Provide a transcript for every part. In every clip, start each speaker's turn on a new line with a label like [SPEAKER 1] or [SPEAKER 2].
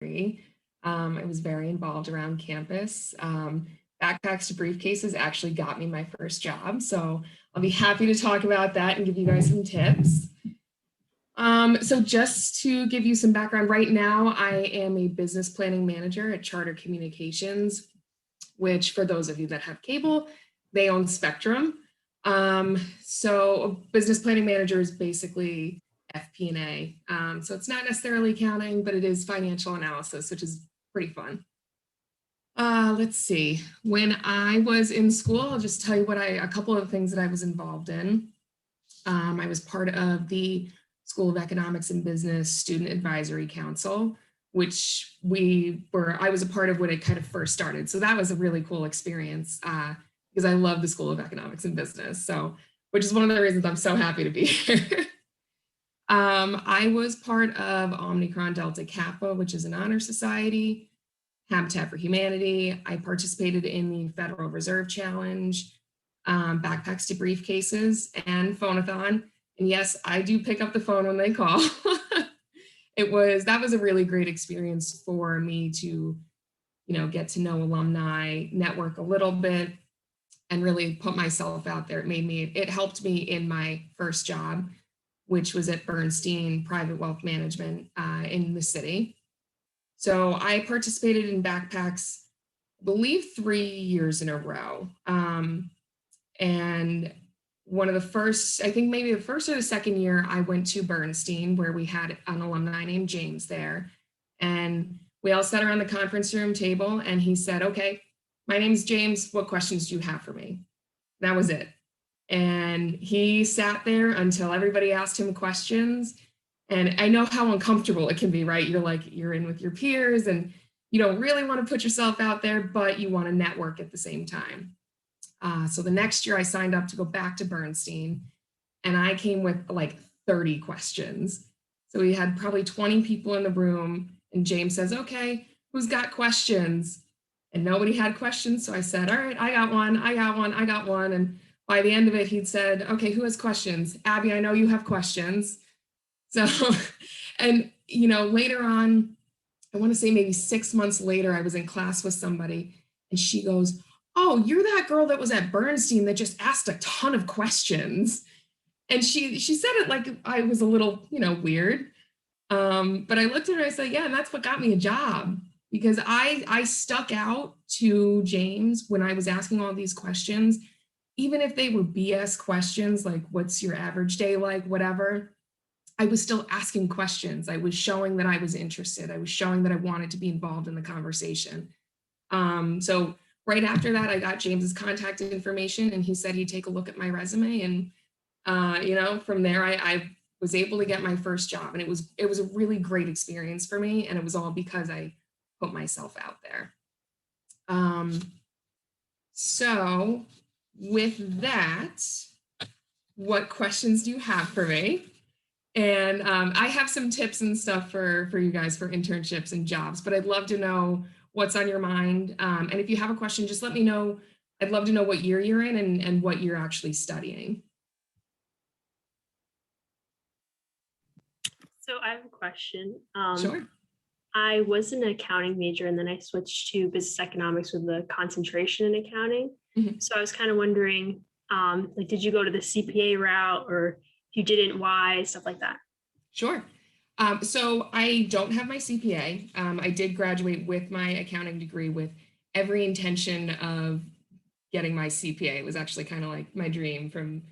[SPEAKER 1] degree. I was very involved around campus. Backpacks to Briefcases actually got me my first job. So I'll be happy to talk about that and give you guys some tips. So just to give you some background, right now I am a business planning manager at Charter Communications, which for those of you that have cable, they own Spectrum. So a business planning manager is basically FP&A. So it's not necessarily accounting, but it is financial analysis, which is pretty fun. Let's see. When I was in school, I'll just tell you a couple of things that I was involved in. I was part of the School of Economics and Business Student Advisory Council, which I was a part of when it kind of first started. So that was a really cool experience because I love the School of Economics and Business. So, which is one of the reasons I'm so happy to be here. I was part of Omicron Delta Kappa, which is an honor society, Habitat for Humanity. I participated in the Federal Reserve Challenge, Backpacks to Briefcases, and Phonathon. And yes, I do pick up the phone when they call. That was a really great experience for me to, get to know alumni, network a little bit, and really put myself out there. It helped me in my first job, which was at Bernstein Private Wealth Management in the city. So I participated in backpacks, I believe 3 years in a row. And one of the first, I think maybe the first or the second year, I went to Bernstein where we had an alumni named James there. And we all sat around the conference room table and he said, okay, my name's James. What questions do you have for me? That was it. And he sat there until everybody asked him questions. And I know how uncomfortable it can be, right? You're in with your peers and you don't really want to put yourself out there, but you want to network at the same time. So the next year I signed up to go back to Bernstein and I came with like 30 questions. So we had probably 20 people in the room and James says, okay, who's got questions? And nobody had questions. So I said, all right, I got one. And by the end of it, he'd said, okay, who has questions? Abby, I know you have questions. So, and, later on, I want to say maybe 6 months later, I was in class with somebody and she goes, oh, you're that girl that was at Bernstein that just asked a ton of questions. And she said it like I was a little, weird. But I looked at her and I said, yeah, and that's what got me a job because I stuck out to James when I was asking all these questions, even if they were BS questions, like what's your average day like, whatever. I was still asking questions. I was showing that I was interested. I was showing that I wanted to be involved in the conversation. So right after that, I got James's contact information and he said he'd take a look at my resume. And, from there, I was able to get my first job. And it was a really great experience for me. And it was all because I put myself out there. So with that, what questions do you have for me? And I have some tips and stuff for you guys for internships and jobs, but I'd love to know what's on your mind. And if you have a question, just let me know. I'd love to know what year you're in and what you're actually studying.
[SPEAKER 2] So I have a question.
[SPEAKER 1] Sure.
[SPEAKER 2] I was an accounting major and then I switched to business economics with a concentration in accounting. Mm-hmm. So I was kind of wondering, did you go to the CPA route or if you didn't, why, stuff like that?
[SPEAKER 1] Sure. So I don't have my CPA. I did graduate with my accounting degree with every intention of getting my CPA. It was actually kind of like my dream from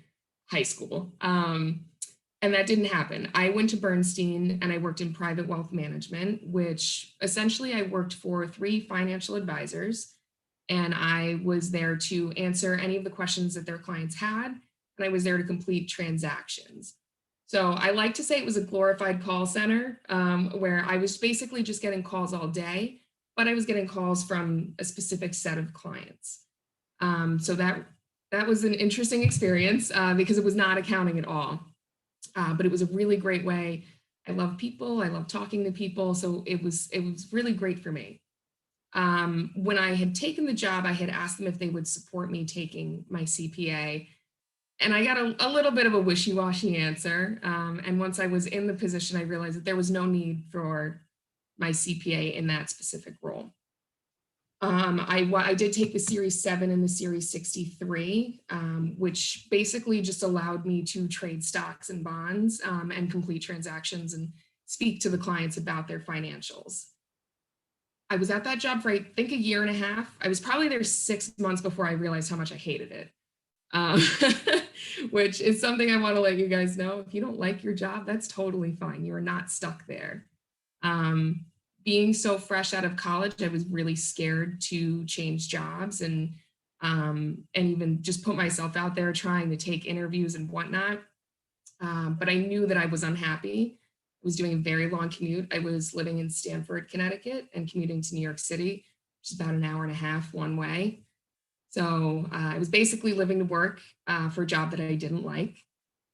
[SPEAKER 1] high school. And that didn't happen. I went to Bernstein and I worked in private wealth management, which essentially I worked for 3 financial advisors. And I was there to answer any of the questions that their clients had. And I was there to complete transactions. So I like to say it was a glorified call center where I was basically just getting calls all day, but I was getting calls from a specific set of clients. So that was an interesting experience because it was not accounting at all. But it was a really great way. I love people. I love talking to people. So it was really great for me. When I had taken the job, I had asked them if they would support me taking my CPA. And I got a little bit of a wishy-washy answer. And once I was in the position, I realized that there was no need for my CPA in that specific role. I did take the Series 7 and the Series 63, which basically just allowed me to trade stocks and bonds and complete transactions and speak to the clients about their financials. I was at that job for, I think, a year and a half. I was probably there 6 months before I realized how much I hated it, which is something I want to let you guys know. If you don't like your job, that's totally fine. You're not stuck there. Being so fresh out of college, I was really scared to change jobs and even just put myself out there trying to take interviews and whatnot. But I knew that I was unhappy. I was doing a very long commute. I was living in Stamford, Connecticut, and commuting to New York City, which is about an hour and a half one way. So I was basically living to work for a job that I didn't like.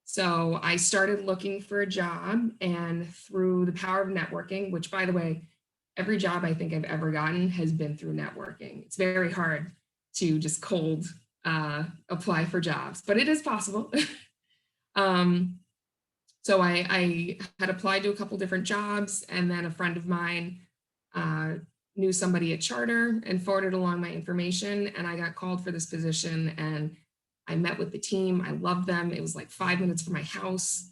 [SPEAKER 1] So I started looking for a job, and through the power of networking, which, by the way, every job I think I've ever gotten has been through networking. It's very hard to just cold apply for jobs, but it is possible. So I had applied to a couple different jobs, and then a friend of mine knew somebody at Charter and forwarded along my information, and I got called for this position, and I met with the team. I loved them. It was like 5 minutes from my house.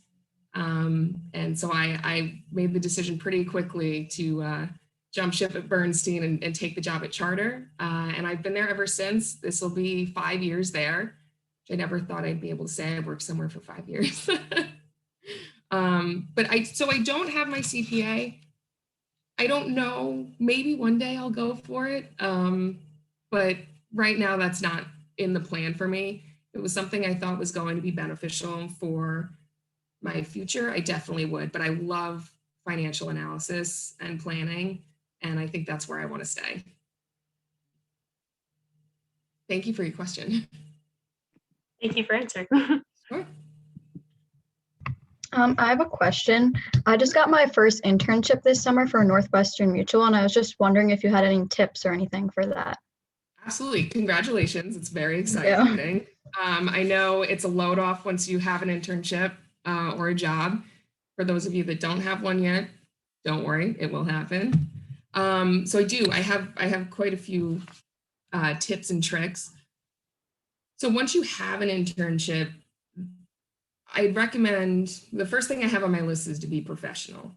[SPEAKER 1] And so I made the decision pretty quickly to jump ship at Bernstein and take the job at Charter. And I've been there ever since. This will be 5 years there, which I never thought I'd be able to say I worked somewhere for 5 years. But I don't have my CPA. I don't know, maybe one day I'll go for it. But right now that's not in the plan for me. It was something I thought was going to be beneficial for my future. I definitely would, but I love financial analysis and planning, and I think that's where I want to stay. Thank you for your question.
[SPEAKER 2] Thank you for answering.
[SPEAKER 1] Sure.
[SPEAKER 3] I have a question. I just got my first internship this summer for Northwestern Mutual, and I was just wondering if you had any tips or anything for that.
[SPEAKER 1] Absolutely. Congratulations. It's very exciting. I know it's a load off once you have an internship or a job. For those of you that don't have one yet, don't worry, it will happen. So I have quite a few tips and tricks. So once you have an internship, I'd recommend, the first thing I have on my list is to be professional.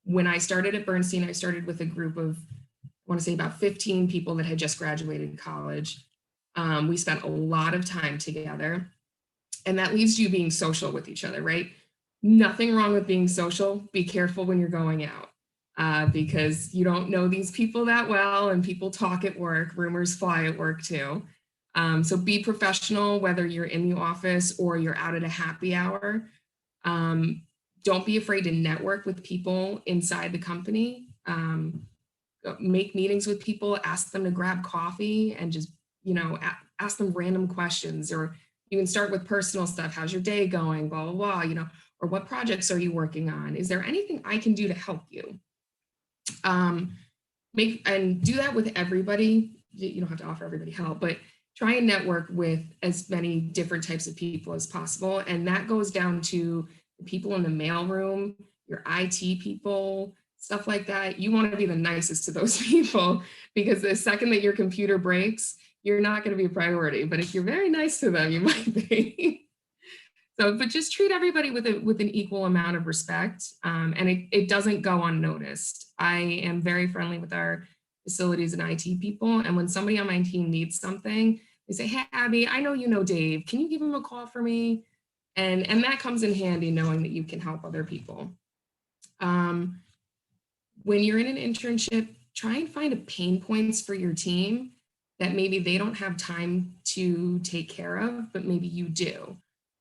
[SPEAKER 1] When I started at Bernstein, I started with a group of, I want to say about 15 people that had just graduated college. We spent a lot of time together, and that leaves you being social with each other, right? Nothing wrong with being social. Be careful when you're going out because you don't know these people that well, and people talk at work, rumors fly at work too. So be professional, whether you're in the office or you're out at a happy hour. Don't be afraid to network with people inside the company. Make meetings with people, ask them to grab coffee, and just, ask them random questions, or you can start with personal stuff. How's your day going? Blah, blah, blah, or what projects are you working on? Is there anything I can do to help you? And do that with everybody. You don't have to offer everybody help, but try and network with as many different types of people as possible. And that goes down to the people in the mailroom, your IT people, stuff like that. You want to be the nicest to those people, because the second that your computer breaks, you're not going to be a priority. But if you're very nice to them, you might be. So, but just treat everybody with an equal amount of respect. And it doesn't go unnoticed. I am very friendly with our facilities and IT people. And when somebody on my team needs something, they say, hey, Abby, I know you know Dave. Can you give him a call for me? And that comes in handy, knowing that you can help other people. When you're in an internship, try and find a pain points for your team that maybe they don't have time to take care of, but maybe you do.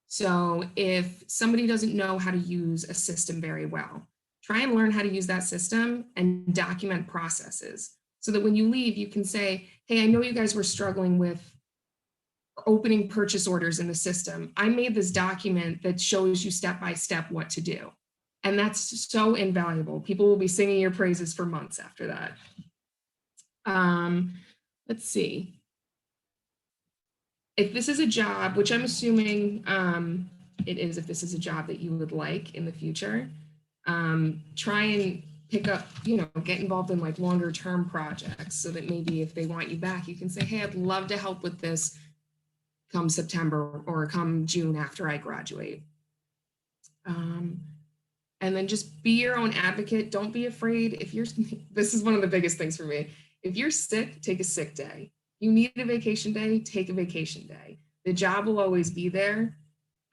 [SPEAKER 1] So if somebody doesn't know how to use a system very well, try and learn how to use that system and document processes, so that when you leave, you can say, hey, I know you guys were struggling with opening purchase orders in the system. I made this document that shows you step by step what to do. And that's so invaluable. People will be singing your praises for months after that. Let's see. If this is a job, which I'm assuming it is, if this is a job that you would like in the future, try and pick up, get involved in like longer term projects so that maybe if they want you back, you can say, hey, I'd love to help with this come September or come June after I graduate. And then just be your own advocate. Don't be afraid. This is one of the biggest things for me. If you're sick, take a sick day. You need a vacation day, take a vacation day. The job will always be there.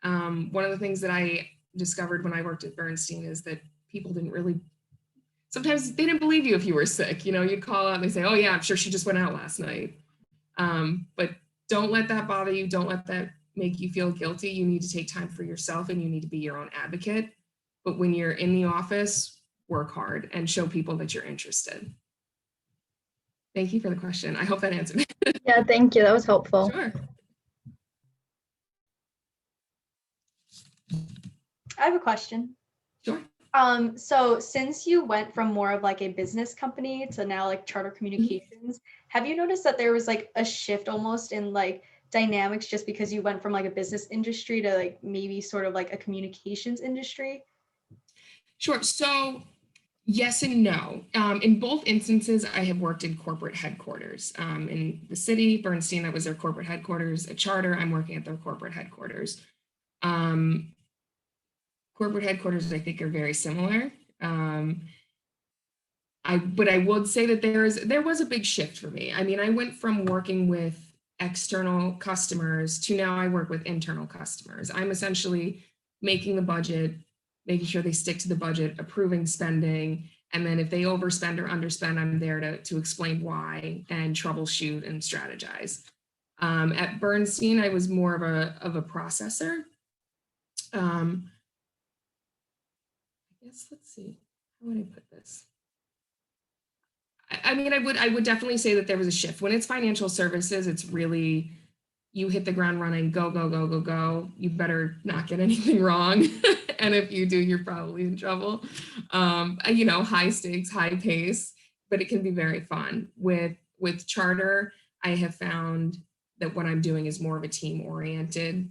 [SPEAKER 1] One of the things that I discovered when I worked at Bernstein is that people sometimes they didn't believe you if you were sick. You'd call out and they say, oh yeah, I'm sure she just went out last night. But don't let that bother you. Don't let that make you feel guilty. You need to take time for yourself and you need to be your own advocate. But when you're in the office, work hard and show people that you're interested. Thank you for the question. I hope that answered it.
[SPEAKER 3] Yeah, thank you. That was helpful.
[SPEAKER 1] Sure.
[SPEAKER 4] I have a question.
[SPEAKER 1] Sure.
[SPEAKER 4] So since you went from more of like a business company to now like charter communications, have you noticed that there was like a shift almost in like dynamics just because you went from like a business industry to like maybe sort of like a communications industry?
[SPEAKER 1] Sure. So yes and no. In both instances, I have worked in corporate headquarters. In the city, Bernstein, that was their corporate headquarters. At Charter, I'm working at their corporate headquarters. Corporate headquarters, I think, are very similar. But I would say that there was a big shift for me. I mean, I went from working with external customers to now I work with internal customers. I'm essentially making the budget, making sure they stick to the budget, approving spending, and then if they overspend or underspend, I'm there to explain why and troubleshoot and strategize. At Bernstein, I was more of a processor. I guess, let's see, how would I put this? I mean, I would definitely say that there was a shift. When it's financial services, it's really, you hit the ground running, go, go, go, go, go. You better not get anything wrong. And if you do, you're probably in trouble. High stakes, high pace, but it can be very fun. With Charter, I have found that what I'm doing is more of a team-oriented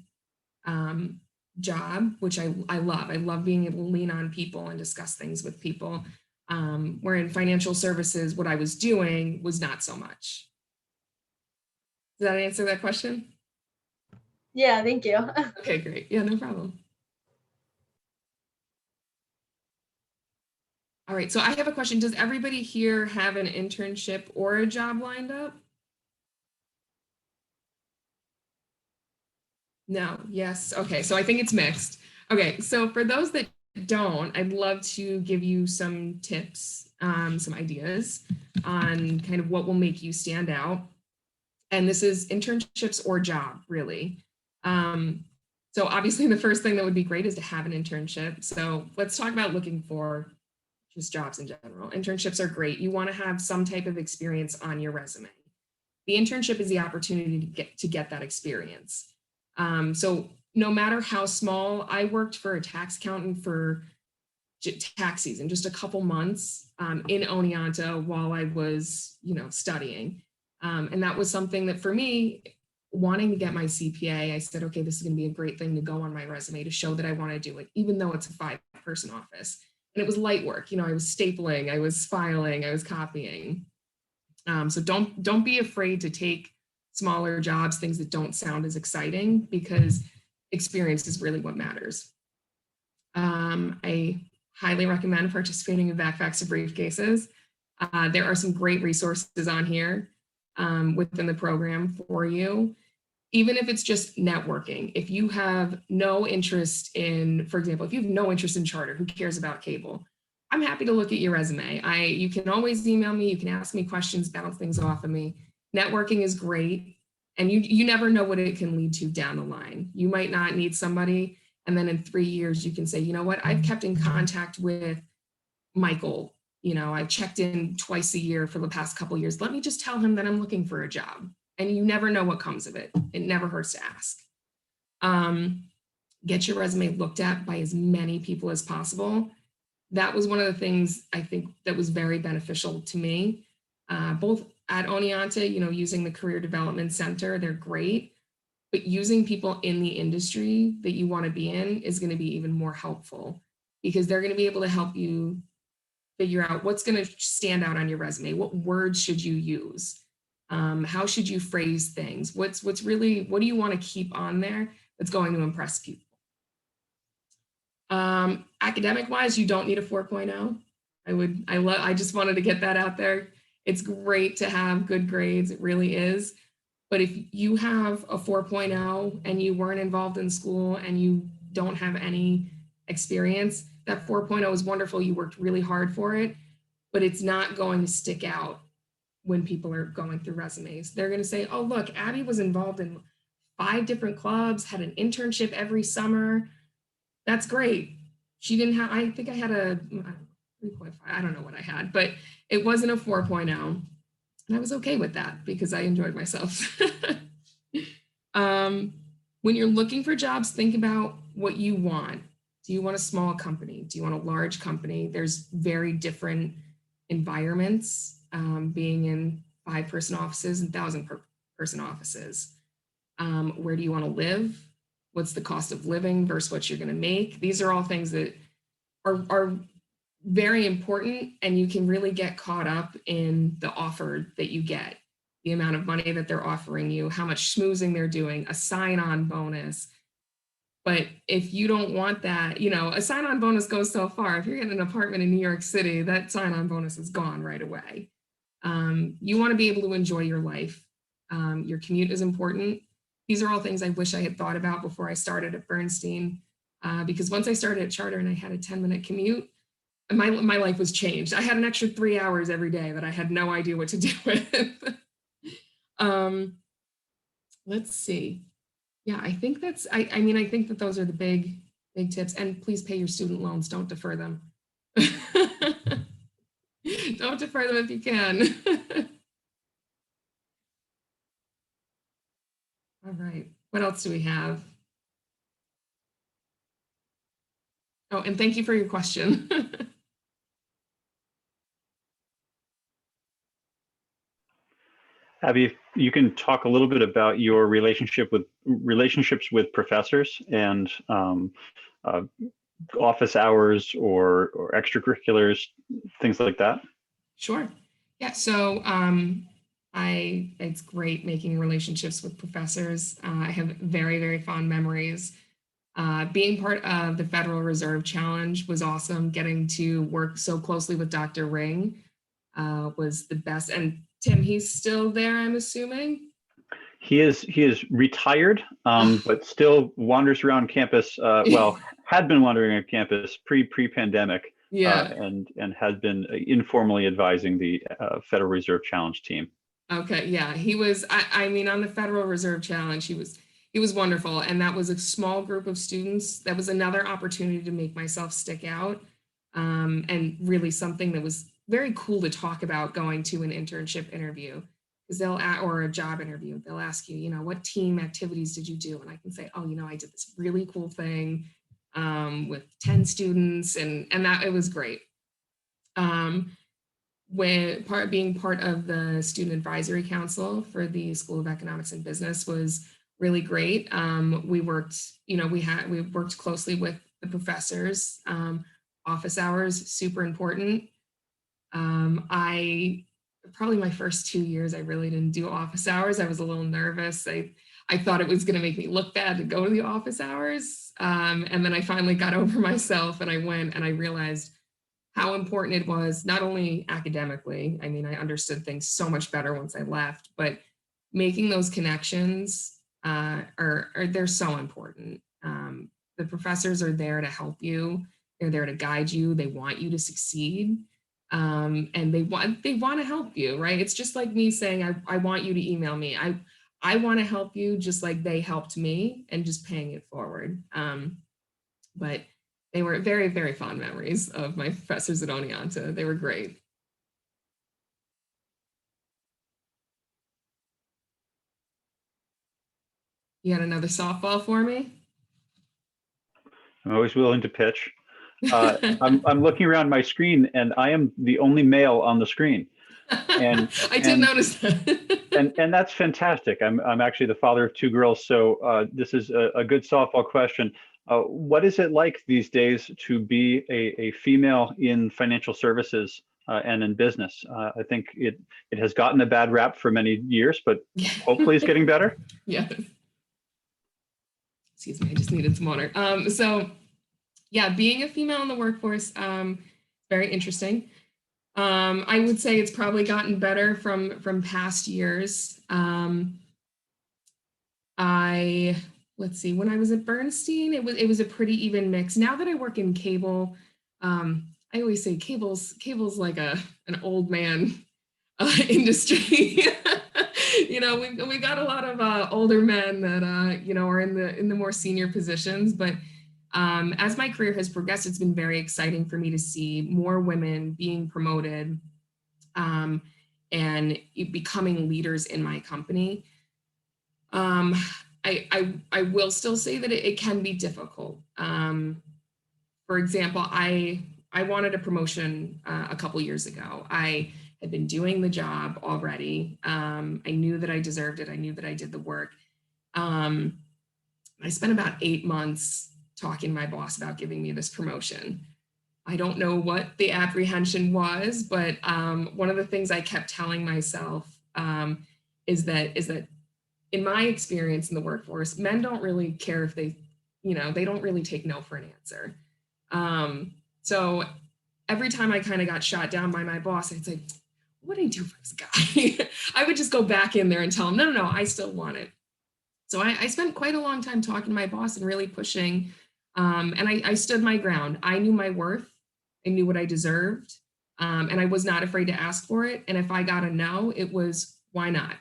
[SPEAKER 1] job, which I love. I love being able to lean on people and discuss things with people. Where in financial services, what I was doing was not so much. Does that answer that question?
[SPEAKER 4] Yeah, thank you.
[SPEAKER 1] Okay, great. Yeah, no problem. All right, so I have a question. Does everybody here have an internship or a job lined up? No, yes. Okay, so I think it's mixed. Okay, so for those that don't, I'd love to give you some tips, some ideas on kind of what will make you stand out. And this is internships or job, really. So obviously the first thing that would be great is to have an internship. So let's talk about looking for just jobs in general. Internships are great. You want to have some type of experience on your resume. The internship is the opportunity to get that experience. So no matter how small, I worked for a tax accountant for tax season, just a couple months in Oneonta while I was, studying. And that was something that for me, wanting to get my CPA, I said, okay, this is going to be a great thing to go on my resume to show that I want to do it, even though it's a 5-person office. And it was light work. I was stapling, I was filing, I was copying. So don't be afraid to take smaller jobs, things that don't sound as exciting, because experience is really what matters. I highly recommend participating in Backpacks to Briefcases. There are some great resources on here within the program for you, even if it's just networking. If you have no interest in, for example, if you have no interest in charter, who cares about cable? I'm happy to look at your resume. You can always email me, you can ask me questions, bounce things off of me. Networking is great. And you never know what it can lead to down the line. You might not need somebody, and then in 3 years, you can say, you know what, I've kept in contact with Michael. I've checked in twice a year for the past couple of years. Let me just tell him that I'm looking for a job. And you never know what comes of it. It never hurts to ask. Get your resume looked at by as many people as possible. That was one of the things I think that was very beneficial to me, both at Oneonta, using the Career Development Center, they're great, but using people in the industry that you want to be in is going to be even more helpful, because they're going to be able to help you figure out what's going to stand out on your resume. What words should you use? How should you phrase things? What do you want to keep on there that's going to impress people? Academic wise, you don't need a 4.0. I just wanted to get that out there. It's great to have good grades. It really is. But if you have a 4.0 and you weren't involved in school and you don't have any experience, that 4.0 is wonderful. You worked really hard for it, but it's not going to stick out when people are going through resumes. They're going to say, oh, look, Abby was involved in 5 different clubs, had an internship every summer. That's great. She didn't have, I think I had a 3.5. I don't know what I had, but it wasn't a 4.0. And I was okay with that because I enjoyed myself. When you're looking for jobs, think about what you want. Do you want a small company? Do you want a large company? There's very different environments, being in 5-person offices and 1,000-person offices. Where do you want to live? What's the cost of living versus what you're going to make? These are all things that are very important, and you can really get caught up in the offer that you get, the amount of money that they're offering you, how much schmoozing they're doing, a sign-on bonus. But if you don't want that, a sign-on bonus goes so far. If you're getting an apartment in New York City, that sign-on bonus is gone right away. You want to be able to enjoy your life. Your commute is important. These are all things I wish I had thought about before I started at Bernstein, because once I started at Charter and I had a 10-minute commute, my life was changed. I had an extra 3 hours every day that I had no idea what to do with. Let's see. Yeah, I think that's, I think that those are the big tips. And please pay your student loans. Don't defer them. Don't defer them if you can. All right. What else do we have? Oh, and thank you for your question.
[SPEAKER 5] Abby, if you can talk a little bit about your relationships with professors and office hours or extracurriculars, things like that.
[SPEAKER 1] Sure. Yeah. So it's great making relationships with professors. I have very, very fond memories. Being part of the Federal Reserve Challenge was awesome. Getting to work so closely with Dr. Ring was the best. And Tim, he's still there, I'm assuming?
[SPEAKER 5] He is retired, but still wanders around campus. Had been wandering on campus pre-pandemic,
[SPEAKER 1] yeah,
[SPEAKER 5] and has been informally advising the Federal Reserve Challenge team.
[SPEAKER 1] Okay, yeah, he was. On the Federal Reserve Challenge, he was wonderful, and that was a small group of students. That was another opportunity to make myself stick out, and really something that was very cool to talk about going to an internship interview, because or a job interview. They'll ask you, what team activities did you do? And I can say, oh, I did this really cool thing with 10 students, and that it was great. Being part of the Student Advisory Council for the School of Economics and Business was really great. We worked, we worked closely with the professors. Office hours, super important. Probably my first 2 years, I really didn't do office hours. I was a little nervous. I thought it was going to make me look bad to go to the office hours. And then I finally got over myself and I went, and I realized how important it was, not only academically. I understood things so much better once I left, but making those connections they're so important. The professors are there to help you. They're there to guide you. They want you to succeed. And they want to help you, right? It's just like me saying, I want you to email me. I want to help you just like they helped me, and just paying it forward. But they were very, very fond memories of my professors at Oneonta. They were great. You had another softball for me?
[SPEAKER 5] I'm always willing to pitch. I'm looking around my screen, and I am the only male on the screen. And
[SPEAKER 1] I did notice that.
[SPEAKER 5] and that's fantastic. I'm actually the father of 2 girls, so this is a good softball question. What is it like these days to be a female in financial services and in business? I think it has gotten a bad rap for many years, but hopefully it's getting better.
[SPEAKER 1] Yes. Excuse me, I just needed some water. So yeah, being a female in the workforce, very interesting. I would say it's probably gotten better from past years. Let's see, when I was at Bernstein, it was a pretty even mix. Now that I work in cable, I always say cable's like an old man industry. You know, we got a lot of older men that you know, are in the more senior positions, but as my career has progressed, it's been very exciting for me to see more women being promoted and becoming leaders in my company. I will still say that it can be difficult. For example, I wanted a promotion a couple years ago. I had been doing the job already. I knew that I deserved it. I knew that I did the work. I spent about 8 months talking to my boss about giving me this promotion. I don't know what the apprehension was, but one of the things I kept telling myself is that in my experience in the workforce, men don't really care if they don't really take no for an answer. So every time I kind of got shot down by my boss, I'd say, what do I do for this guy? I would just go back in there and tell him, no, I still want it. So I spent quite a long time talking to my boss and really pushing. And I stood my ground. I knew my worth. I knew what I deserved. And I was not afraid to ask for it. And if I got a no, it was, why not?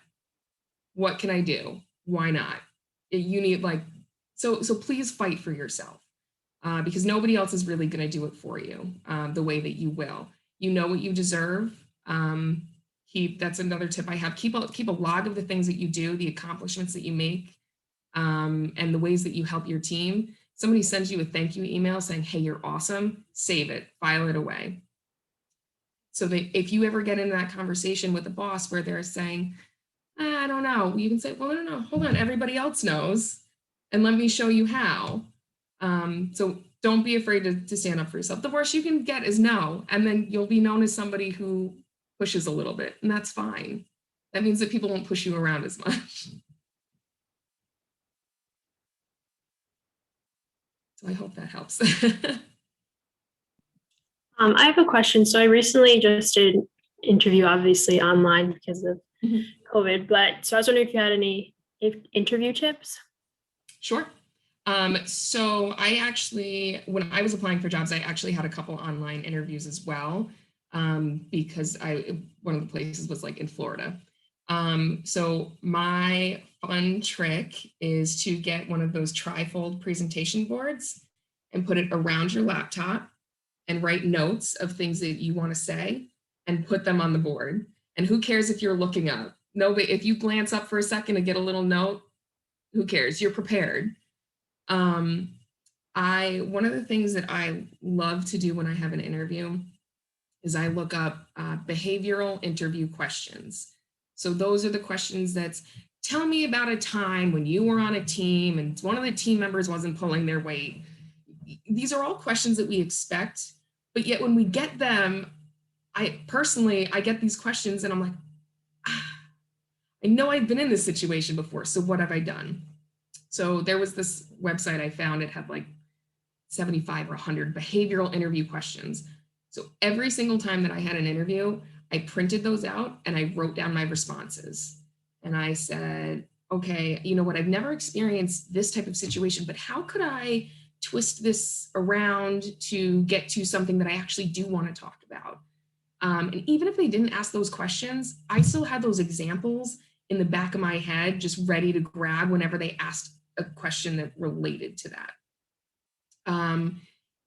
[SPEAKER 1] What can I do? Why not? You need so please fight for yourself because nobody else is really going to do it for you the way that you will. You know what you deserve. That's another tip I have. Keep a log of the things that you do, the accomplishments that you make, and the ways that you help your team. Somebody sends you a thank you email saying, hey, you're awesome, save it, file it away. So that if you ever get into that conversation with a boss where they're saying, I don't know, you can say, well, no, hold on, everybody else knows, and let me show you how. So don't be afraid to stand up for yourself. The worst you can get is no, and then you'll be known as somebody who pushes a little bit, and that's fine. That means that people won't push you around as much. So I hope that helps.
[SPEAKER 2] I have a question. So I recently just did an interview, obviously online because of COVID, but so I was wondering if you had any interview tips.
[SPEAKER 1] Sure. So I actually, when I was applying for jobs, I actually had a couple online interviews as well, because one of the places was like in Florida. So my fun trick is to get one of those trifold presentation boards and put it around your laptop and write notes of things that you want to say and put them on the board. And who cares if you're looking up? Nobody, if you glance up for a second and get a little note, who cares? You're prepared. One of the things that I love to do when I have an interview is I look up behavioral interview questions. So those are the questions that's, tell me about a time when you were on a team and one of the team members wasn't pulling their weight. These are all questions that we expect, but yet when we get them, I get these questions and I'm like, I know I've been in this situation before, so what have I done? So there was this website I found, it had like 75 or 100 behavioral interview questions. So every single time that I had an interview, I printed those out and I wrote down my responses. And I said, okay, you know what, I've never experienced this type of situation, but how could I twist this around to get to something that I actually do want to talk about? And even if they didn't ask those questions, I still had those examples in the back of my head, just ready to grab whenever they asked a question that related to that.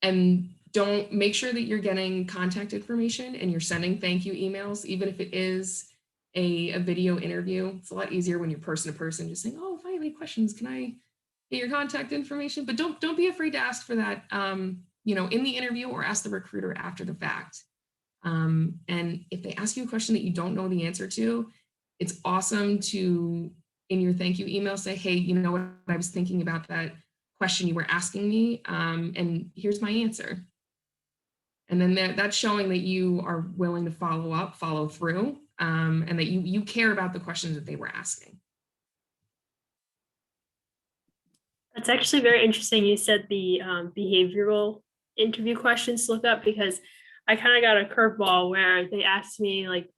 [SPEAKER 1] And don't make sure that you're getting contact information and you're sending thank you emails, even if it is a video interview. It's a lot easier when you're person to person, just saying, oh, if I have any questions, can I get your contact information? But don't be afraid to ask for that, you know, in the interview or ask the recruiter after the fact. And if they ask you a question that you don't know the answer to, it's awesome to, in your thank you email, say, hey, you know what, I was thinking about that question you were asking me, and here's my answer. And then that's showing that you are willing to follow up, follow through, and that you care about the questions that they were asking.
[SPEAKER 2] That's actually very interesting. You said the behavioral interview questions to look up, because I kind of got a curveball where they asked me like,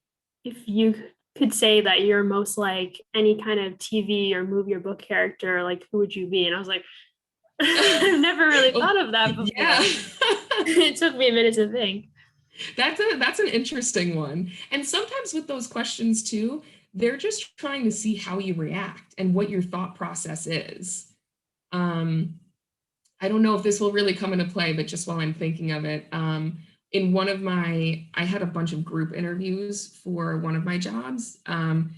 [SPEAKER 2] if you could say that you're most like any kind of TV or movie or book character, like who would you be? And I was like, I've never really thought of that before.
[SPEAKER 1] Yeah.
[SPEAKER 2] It took me a minute to think.
[SPEAKER 1] That's an interesting one. And sometimes with those questions too, they're just trying to see how you react and what your thought process is. I don't know if this will really come into play, but just while I'm thinking of it, in one of I had a bunch of group interviews for one of my jobs. And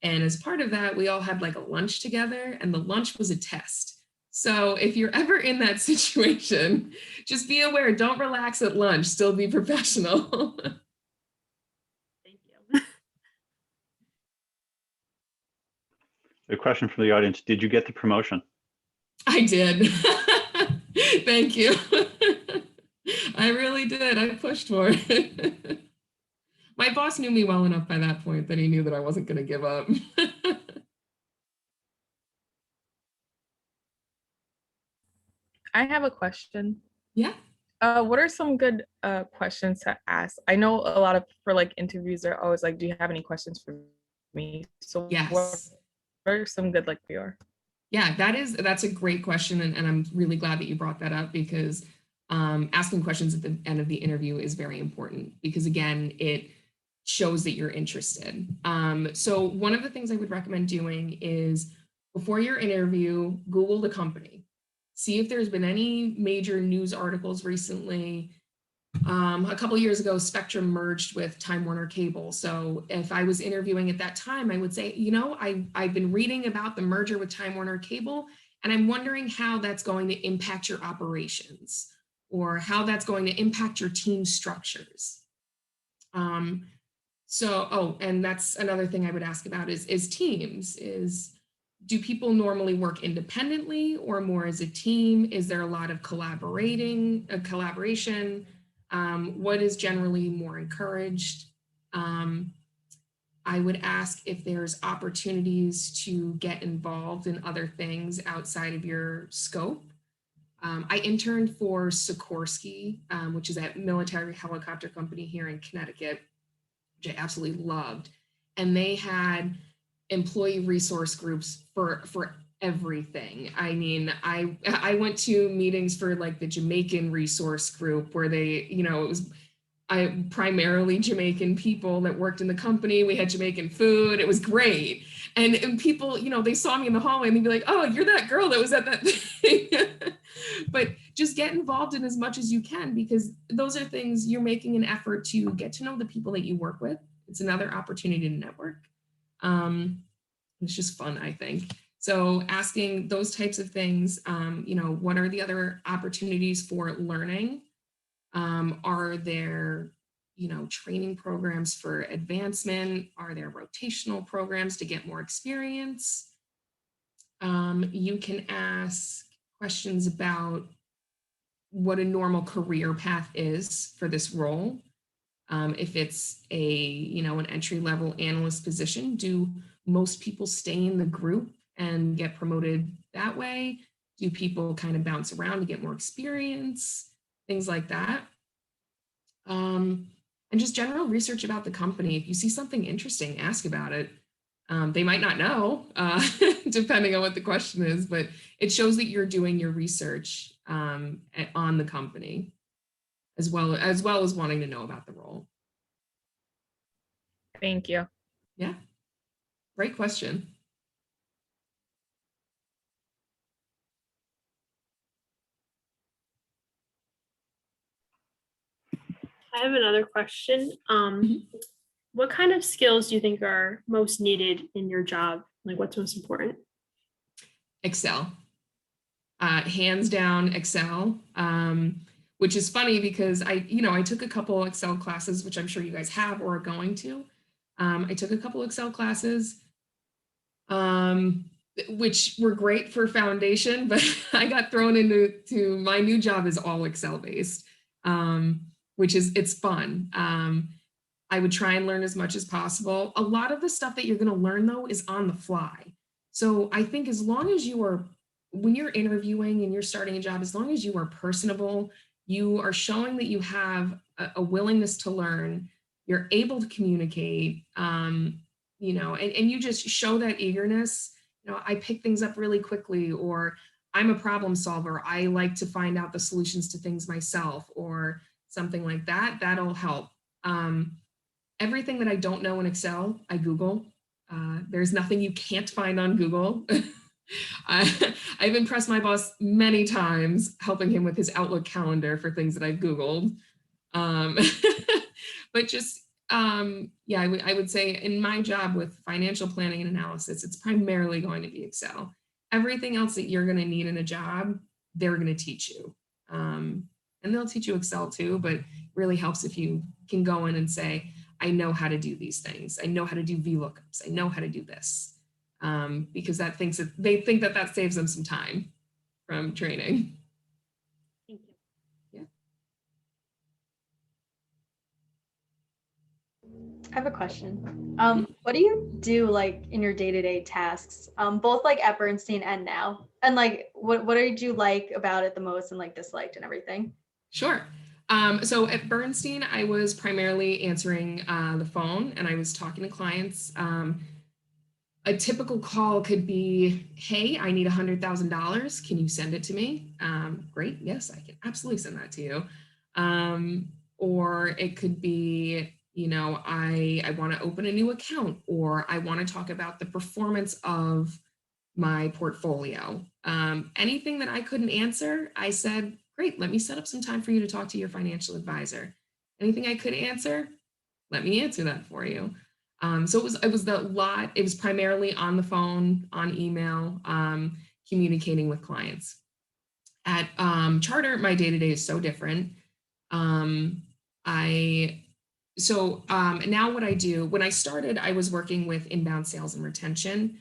[SPEAKER 1] as part of that, we all had like a lunch together, and the lunch was a test. So if you're ever in that situation, just be aware, don't relax at lunch, still be professional.
[SPEAKER 2] Thank you.
[SPEAKER 5] A question from the audience: did you get the promotion?
[SPEAKER 1] I did. Thank you. I really did. I pushed for it. My boss knew me well enough by that point that he knew that I wasn't going to give up.
[SPEAKER 6] I have a question.
[SPEAKER 1] Yeah.
[SPEAKER 6] What are some good questions to ask? I know a lot of for like interviews are always like, do you have any questions for me? So
[SPEAKER 1] Yes.
[SPEAKER 6] What are some good like PR?
[SPEAKER 1] Yeah, that's a great question, and I'm really glad that you brought that up, because asking questions at the end of the interview is very important, because again, it shows that you're interested. So one of the things I would recommend doing is, before your interview, Google the company. See if there's been any major news articles recently. A couple years ago, Spectrum merged with Time Warner Cable. So if I was interviewing at that time, I would say, I've been reading about the merger with Time Warner Cable, and I'm wondering how that's going to impact your operations, or how that's going to impact your team structures. And that's another thing I would ask about is teams. Do people normally work independently or more as a team? Is there a lot of collaboration? What is generally more encouraged? I would ask if there's opportunities to get involved in other things outside of your scope. I interned for Sikorsky, which is a military helicopter company here in Connecticut, which I absolutely loved. And they had employee resource groups for everything. I mean, I went to meetings for like the Jamaican resource group, where they, it was primarily Jamaican people that worked in the company. We had Jamaican food. It was great. And people, they saw me in the hallway and they'd be like, oh, you're that girl that was at that thing. But just get involved in as much as you can, because those are things you're making an effort to get to know the people that you work with. It's another opportunity to network. It's just fun, I think. So asking those types of things, what are the other opportunities for learning? Are there, training programs for advancement? Are there rotational programs to get more experience? You can ask questions about what a normal career path is for this role. If it's an entry-level analyst position, do most people stay in the group and get promoted that way? Do people kind of bounce around to get more experience? Things like that. And just general research about the company. If you see something interesting, ask about it. They might not know, depending on what the question is, but it shows that you're doing your research on the company, as well as wanting to know about the role.
[SPEAKER 6] Thank you.
[SPEAKER 1] Yeah, great question.
[SPEAKER 2] I have another question. What kind of skills do you think are most needed in your job? Like, what's most important?
[SPEAKER 1] Excel. Hands down, Excel. Which is funny because I took a couple Excel classes, which I'm sure you guys have or are going to. I took a couple Excel classes. which were great for foundation, but I got thrown into my new job is all Excel based, which is, it's fun. I would try and learn as much as possible. A lot of the stuff that you're going to learn though is on the fly. So I think as long as you are, when you're interviewing and you're starting a job, as long as you are personable, you are showing that you have a willingness to learn, you're able to communicate, you know, and you just show that eagerness. You know, I pick things up really quickly, or I'm a problem solver. I like to find out the solutions to things myself, or something like that. That'll help. Everything that I don't know in Excel, I Google. There's nothing you can't find on Google. I've impressed my boss many times helping him with his Outlook calendar for things that I've Googled. But just, yeah, I would say in my job with financial planning and analysis, it's primarily going to be Excel. Everything else that you're going to need in a job, they're going to teach you. And they'll teach you Excel too, but it really helps if you can go in and say, I know how to do these things. I know how to do VLOOKUPs. I know how to do this. Because they think that saves them some time from training.
[SPEAKER 2] Thank you.
[SPEAKER 1] Yeah.
[SPEAKER 4] I have a question. What do you do like in your day-to-day tasks, both like at Bernstein and now? And like, what did you like about it the most and like disliked and everything?
[SPEAKER 1] Sure. So at Bernstein, I was primarily answering the phone and I was talking to clients. A typical call could be, hey, I need $100,000. Can you send it to me? Great. Yes, I can absolutely send that to you. Or it could be, you know, I want to open a new account, or I want to talk about the performance of my portfolio. Anything that I couldn't answer, I said, great, let me set up some time for you to talk to your financial advisor. Anything I could answer, let me answer that for you. So it was primarily on the phone, on email, communicating with clients. At Charter, my day-to-day is so different. Now what I do, when I started, I was working with inbound sales and retention.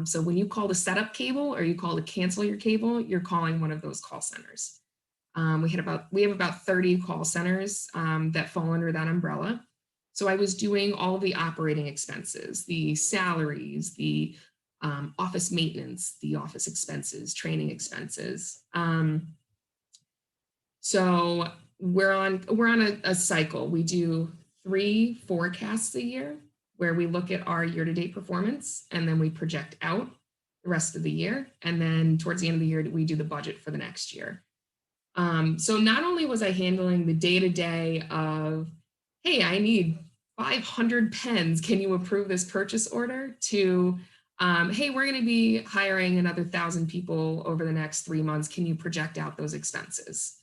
[SPEAKER 1] So when you call to set up cable or you call to cancel your cable, you're calling one of those call centers. We have about 30 call centers that fall under that umbrella. So I was doing all of the operating expenses, the salaries, the office maintenance, the office expenses, training expenses. So we're on a cycle. We do 3 forecasts a year where we look at our year-to-date performance and then we project out the rest of the year. And then towards the end of the year, we do the budget for the next year. So not only was I handling the day-to-day of, hey, I need 500 pens. Can you approve this purchase order? To, hey, we're going to be hiring another 1,000 people over the next 3 months. Can you project out those expenses?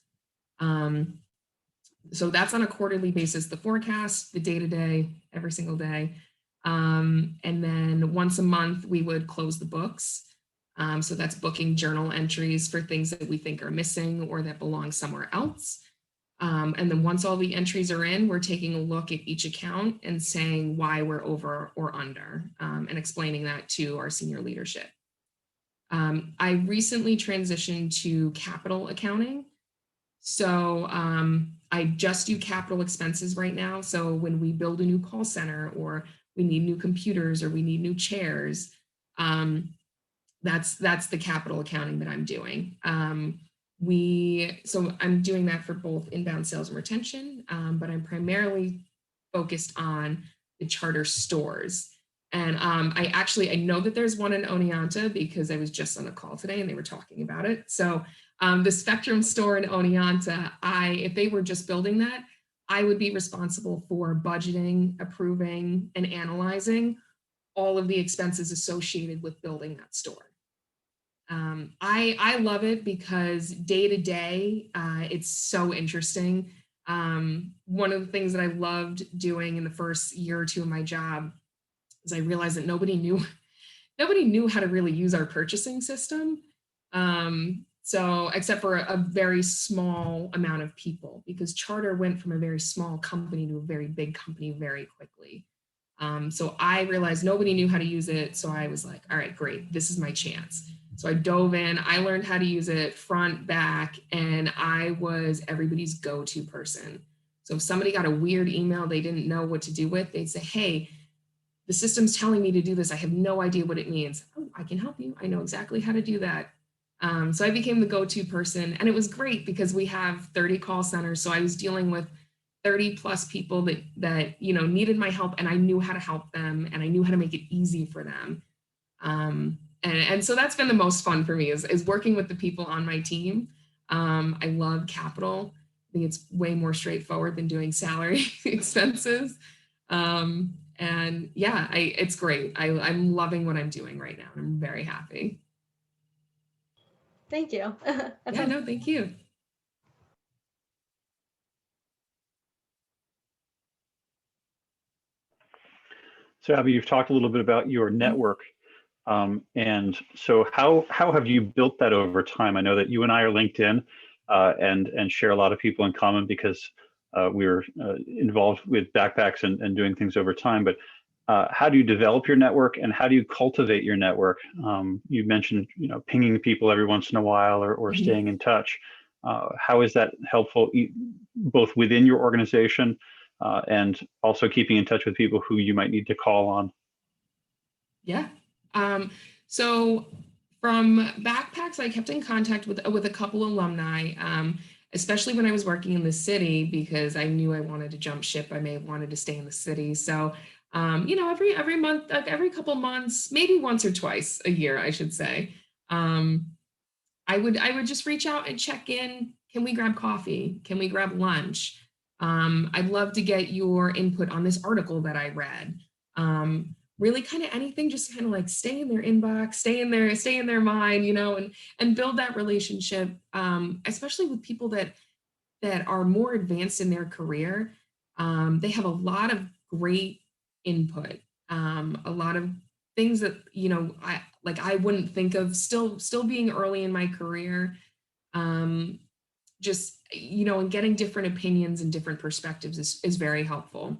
[SPEAKER 1] So that's on a quarterly basis, the forecast, the day-to-day, every single day. And then once a month, we would close the books. So that's booking journal entries for things that we think are missing or that belong somewhere else. And then once all the entries are in, we're taking a look at each account and saying why we're over or under, and explaining that to our senior leadership. I recently transitioned to capital accounting. So I just do capital expenses right now. So when we build a new call center, or we need new computers, or we need new chairs, that's the capital accounting that I'm doing. So I'm doing that for both inbound sales and retention, but I'm primarily focused on the Charter stores. And I know that there's one in Oneonta because I was just on a call today and they were talking about it. So the Spectrum store in Oneonta, if they were just building that, I would be responsible for budgeting, approving, and analyzing all of the expenses associated with building that store. I love it because day to day, it's so interesting. One of the things that I loved doing in the first year or two of my job is I realized that nobody knew how to really use our purchasing system. So except for a very small amount of people, because Charter went from a very small company to a very big company very quickly. So I realized nobody knew how to use it. So I was like, all right, great, this is my chance. So I dove in, I learned how to use it front, back, and I was everybody's go-to person. So if somebody got a weird email they didn't know what to do with, they'd say, hey, the system's telling me to do this. I have no idea what it means. Oh, I can help you. I know exactly how to do that. So I became the go-to person, and it was great because we have 30 call centers. So I was dealing with 30 plus people that needed my help, and I knew how to help them, and I knew how to make it easy for them. And so that's been the most fun for me is working with the people on my team. I love capital. I think it's way more straightforward than doing salary expenses. And yeah, it's great. I'm loving what I'm doing right now. I'm very happy.
[SPEAKER 4] Thank you.
[SPEAKER 1] Yeah, no, thank you.
[SPEAKER 5] So Abby, you've talked a little bit about your network. And so how have you built that over time? I know that you and I are LinkedIn and share a lot of people in common because we're involved with backpacks and doing things over time. But how do you develop your network and how do you cultivate your network? You mentioned, pinging people every once in a while or staying in touch. How is that helpful both within your organization and also keeping in touch with people who you might need to call on?
[SPEAKER 1] Yeah. So from backpacks, I kept in contact with a couple alumni, especially when I was working in the city because I knew I wanted to jump ship. I may have wanted to stay in the city. So, every month, like every couple months, maybe once or twice a year, I should say, I would just reach out and check in. Can we grab coffee? Can we grab lunch? I'd love to get your input on this article that I read. Really kind of anything, just kind of like stay in their inbox, stay in their mind, and build that relationship, especially with people that are more advanced in their career. They have a lot of great input, a lot of things that I wouldn't think of still being early in my career. Just and getting different opinions and different perspectives is very helpful.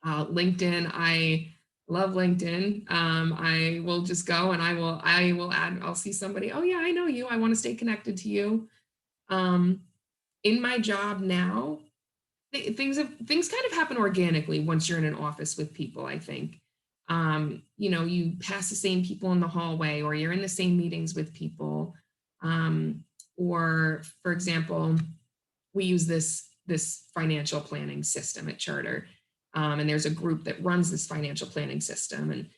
[SPEAKER 1] LinkedIn, I love LinkedIn. I will just go and I will add, I'll see somebody, oh yeah, I know you, I want to stay connected to you. In my job now, things kind of happen organically once you're in an office with people, I think. You pass the same people in the hallway or you're in the same meetings with people. Or for example, we use this financial planning system at Charter. And there's a group that runs this financial planning system.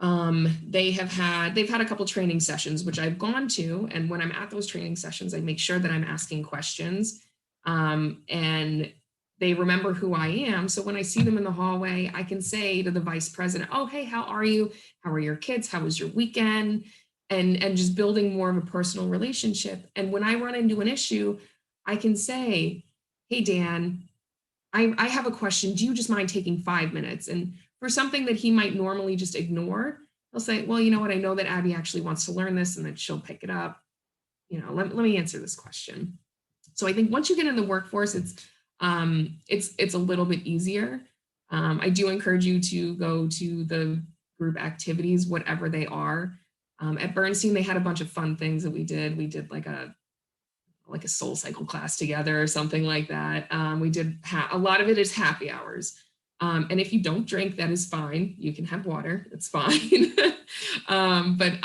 [SPEAKER 1] And they've had a couple training sessions, which I've gone to. And when I'm at those training sessions, I make sure that I'm asking questions. And they remember who I am. So when I see them in the hallway, I can say to the vice president, oh, hey, how are you? How are your kids? How was your weekend? And just building more of a personal relationship. And when I run into an issue, I can say, hey, Dan, I have a question. Do you just mind taking 5 minutes? And for something that he might normally just ignore, he'll say, well, you know what? I know that Abby actually wants to learn this and that she'll pick it up. Let me answer this question. So I think once you get in the workforce, it's a little bit easier. I do encourage you to go to the group activities, whatever they are. At Bernstein, they had a bunch of fun things that we did. We did like a soul cycle class together or something like that. We did a lot of it is happy hours. And if you don't drink, that is fine. You can have water, it's fine. But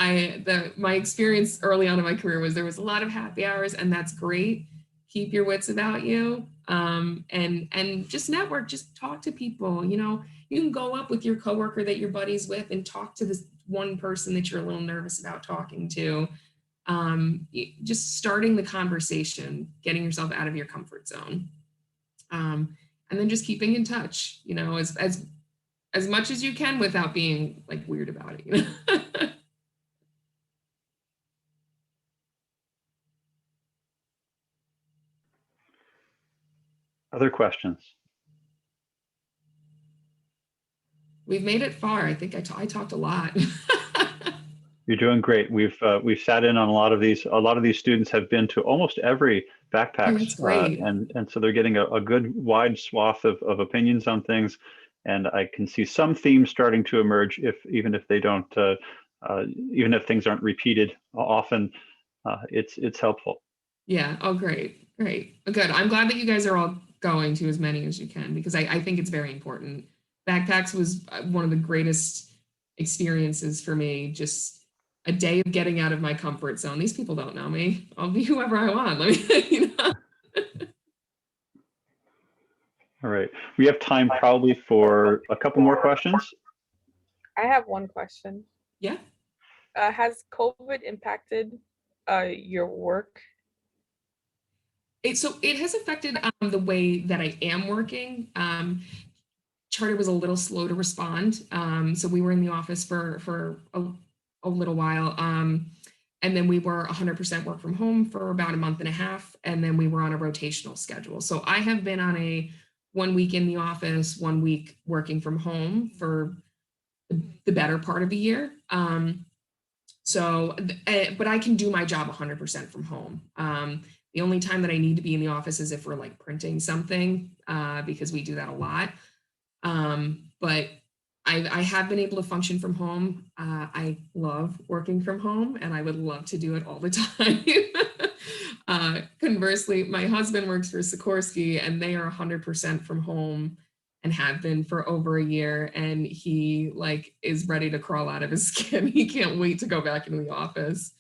[SPEAKER 1] my experience early on in my career was there was a lot of happy hours, and that's great. Keep your wits about you, and just network, just talk to people. You can go up with your coworker that you're buddies with and talk to this one person that you're a little nervous about talking to. Just starting the conversation, getting yourself out of your comfort zone, and then just keeping in touch, as much as you can without being like weird about it.
[SPEAKER 5] Other questions?
[SPEAKER 1] We've made it far. I think I talked a lot.
[SPEAKER 5] You're doing great. We've sat in on a lot of these. A lot of these students have been to almost every backpacks,
[SPEAKER 1] That's great.
[SPEAKER 5] and so they're getting a good wide swath of opinions on things. and I can see some themes starting to emerge, even if they don't, even if things aren't repeated often. It's helpful.
[SPEAKER 1] Yeah. Oh, great. Great. Good. I'm glad that you guys are all going to as many as you can, because I think it's very important. Backpacks was one of the greatest experiences for me. Just a day of getting out of my comfort zone. These people don't know me. I'll be whoever I want. Let me,
[SPEAKER 5] All right. We have time probably for a couple more questions.
[SPEAKER 6] I have one question.
[SPEAKER 1] Yeah.
[SPEAKER 6] Has COVID impacted your work?
[SPEAKER 1] So it has affected the way that I am working. Charter was a little slow to respond. So we were in the office for a little while. And then we were 100% work from home for about a month and a half. And then we were on a rotational schedule. So I have been on a 1 week in the office, 1 week working from home for the better part of a year. But I can do my job 100% from home. The only time that I need to be in the office is if we're like printing something, because we do that a lot. But I have been able to function from home. I love working from home, and I would love to do it all the time. Conversely, my husband works for Sikorsky, and they are 100% from home and have been for over a year. And he like is ready to crawl out of his skin. He can't wait to go back into the office.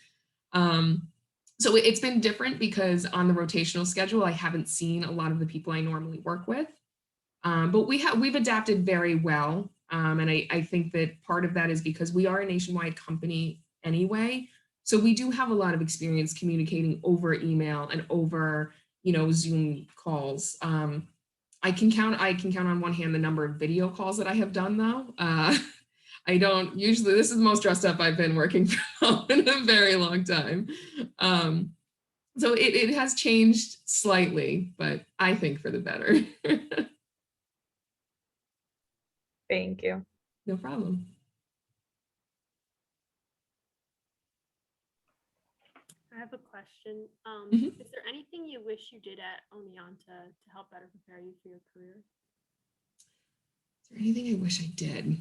[SPEAKER 1] So it's been different because on the rotational schedule, I haven't seen a lot of the people I normally work with. But we've adapted very well. And I think that part of that is because we are a nationwide company anyway. So we do have a lot of experience communicating over email and over, Zoom calls. I can count on one hand the number of video calls that I have done though. I don't usually, this is the most dressed up I've been working from home in a very long time. So it has changed slightly, but I think for the better.
[SPEAKER 6] Thank you.
[SPEAKER 1] No problem.
[SPEAKER 2] I have a question. Is there anything you wish you did at Oneonta to help better prepare you for your career?
[SPEAKER 1] Is there anything I wish I did?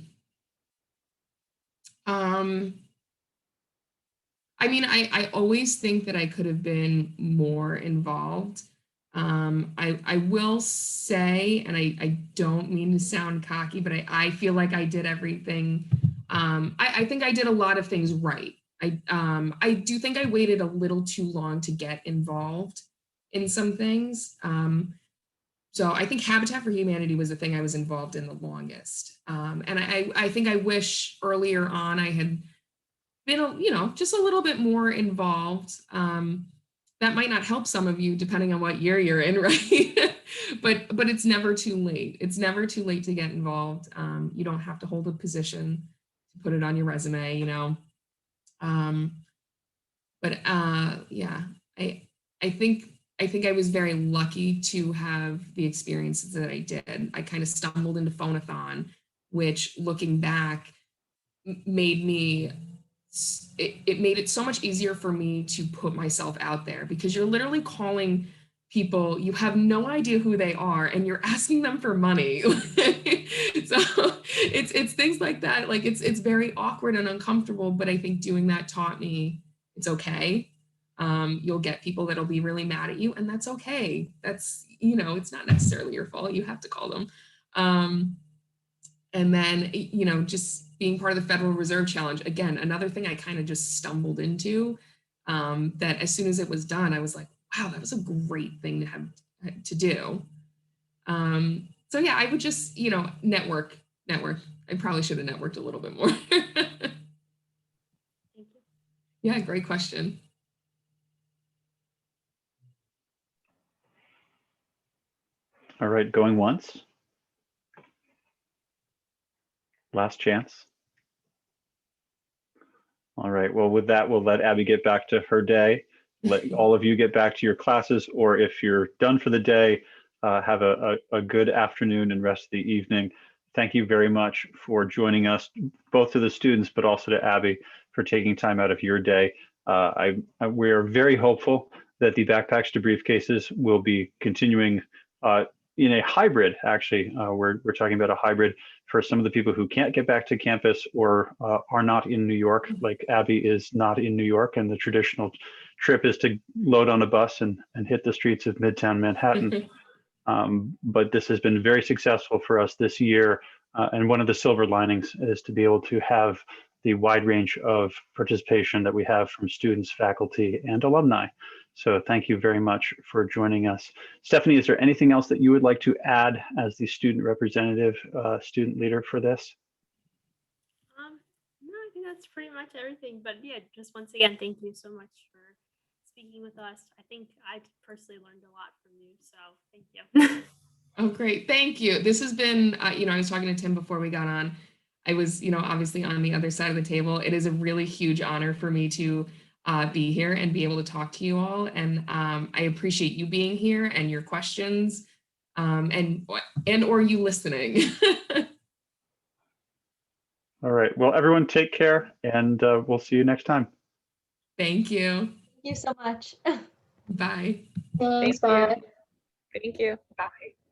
[SPEAKER 1] I mean, I always think that I could have been more involved. I will say, and I don't mean to sound cocky, but I feel like I did everything. I think I did a lot of things right. I do think I waited a little too long to get involved in some things. So I think Habitat for Humanity was the thing I was involved in the longest. And I think I wish earlier on I had been, just a little bit more involved. That might not help some of you depending on what year you're in, right? but it's never too late. It's never too late to get involved. You don't have to hold a position to put it on your resume, yeah, I think I was very lucky to have the experiences that I did. I kind of stumbled into Phonathon, which looking back made me, it made it so much easier for me to put myself out there, because you're literally calling people, you have no idea who they are, and you're asking them for money. So it's things like that. Like it's very awkward and uncomfortable, but I think doing that taught me it's okay. You'll get people that'll be really mad at you, and that's okay. That's, it's not necessarily your fault. You have to call them. And then, just being part of the Federal Reserve Challenge, again, another thing I kind of just stumbled into, that as soon as it was done, I was like, wow, that was a great thing to have to do. So yeah, I would just, network. I probably should have networked a little bit more.
[SPEAKER 2] Thank you.
[SPEAKER 1] Yeah, great question.
[SPEAKER 5] All right, going once. Last chance. All right, well, with that, we'll let Abby get back to her day. Let all of you get back to your classes, or if you're done for the day, have a good afternoon and rest of the evening. Thank you very much for joining us, both to the students, but also to Abby for taking time out of your day. We're very hopeful that the Backpacks to Briefcases will be continuing in a hybrid, actually. We're talking about a hybrid for some of the people who can't get back to campus or are not in New York, like Abby is not in New York, and the traditional trip is to load on a bus and hit the streets of Midtown Manhattan. But this has been very successful for us this year. And one of the silver linings is to be able to have the wide range of participation that we have from students, faculty, and alumni. So thank you very much for joining us. Stephanie, is there anything else that you would like to add as the student representative, student leader for this?
[SPEAKER 2] No, I think that's pretty much everything. But yeah, just once again, thank you so much for speaking with us. I think I personally learned a lot from you, so thank you.
[SPEAKER 1] Oh, great. Thank you. This has been, I was talking to Tim before we got on. I was, obviously on the other side of the table. It is a really huge honor for me to be here and be able to talk to you all. And I appreciate you being here and your questions and or you listening.
[SPEAKER 5] All right. Well, everyone take care, and we'll see you next time.
[SPEAKER 1] Thank you.
[SPEAKER 4] Thank you so much.
[SPEAKER 1] Bye.
[SPEAKER 3] Thanks,
[SPEAKER 6] Thank you.
[SPEAKER 3] bye.
[SPEAKER 6] Thank you. Bye.